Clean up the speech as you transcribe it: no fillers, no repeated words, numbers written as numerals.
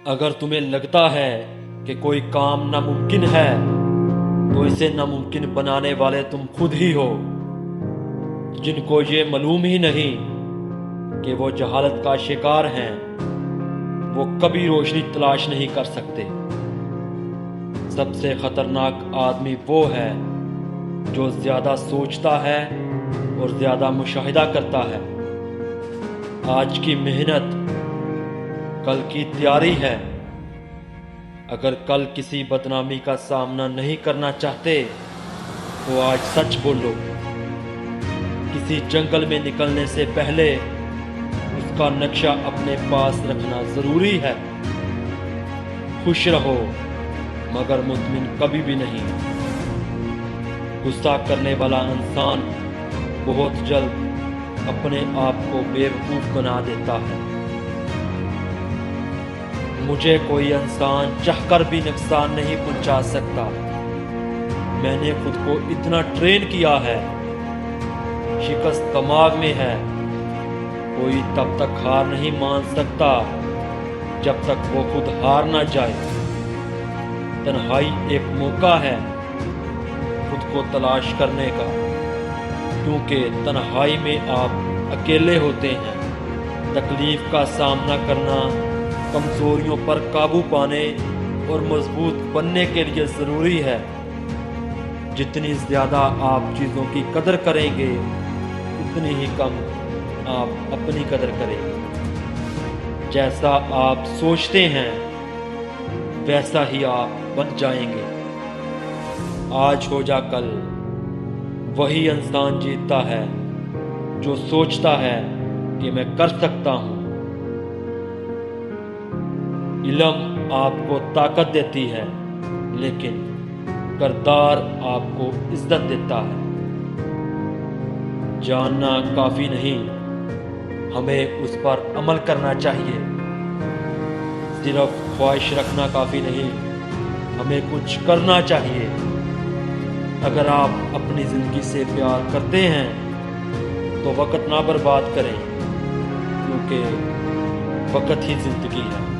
اگر تمہیں لگتا ہے کہ کوئی کام ناممکن ہے تو اسے ناممکن بنانے والے تم خود ہی ہو، جن کو یہ معلوم ہی نہیں کہ وہ جہالت کا شکار ہیں۔ وہ کبھی روشنی تلاش نہیں کر سکتے۔ سب سے خطرناک آدمی وہ ہے جو زیادہ سوچتا ہے اور زیادہ مشاہدہ کرتا ہے۔ آج کی محنت کل کی تیاری ہے۔ اگر کل کسی بدنامی کا سامنا نہیں کرنا چاہتے تو آج سچ بولو۔ کسی جنگل میں نکلنے سے پہلے اس کا نقشہ اپنے پاس رکھنا ضروری ہے۔ خوش رہو مگر مطمئن کبھی بھی نہیں۔ غصہ کرنے والا انسان بہت جلد اپنے آپ کو بیوقوف بنا دیتا ہے۔ مجھے کوئی انسان چاہ کر بھی نقصان نہیں پہنچا سکتا۔ میں نے خود کو اتنا ٹرین کیا ہے۔ شکست دماغ میں ہے۔ کوئی تب تک ہار نہیں مان سکتا جب تک وہ خود ہار نہ جائے۔ تنہائی ایک موقع ہے خود کو تلاش کرنے کا، کیونکہ تنہائی میں آپ اکیلے ہوتے ہیں۔ تکلیف کا سامنا کرنا کمزوریوں پر قابو پانے اور مضبوط بننے کے لیے ضروری ہے۔ جتنی زیادہ آپ چیزوں کی قدر کریں گے اتنی ہی کم آپ اپنی قدر کریں گے۔ جیسا آپ سوچتے ہیں ویسا ہی آپ بن جائیں گے۔ آج ہو جا کل، وہی انسان جیتتا ہے جو سوچتا ہے کہ میں کر سکتا ہوں۔ علم آپ کو طاقت دیتی ہے لیکن کردار آپ کو عزت دیتا ہے۔ جاننا کافی نہیں، ہمیں اس پر عمل کرنا چاہیے۔ صرف خواہش رکھنا کافی نہیں، ہمیں کچھ کرنا چاہیے۔ اگر آپ اپنی زندگی سے پیار کرتے ہیں تو وقت نہ برباد کریں، کیونکہ وقت ہی زندگی ہے۔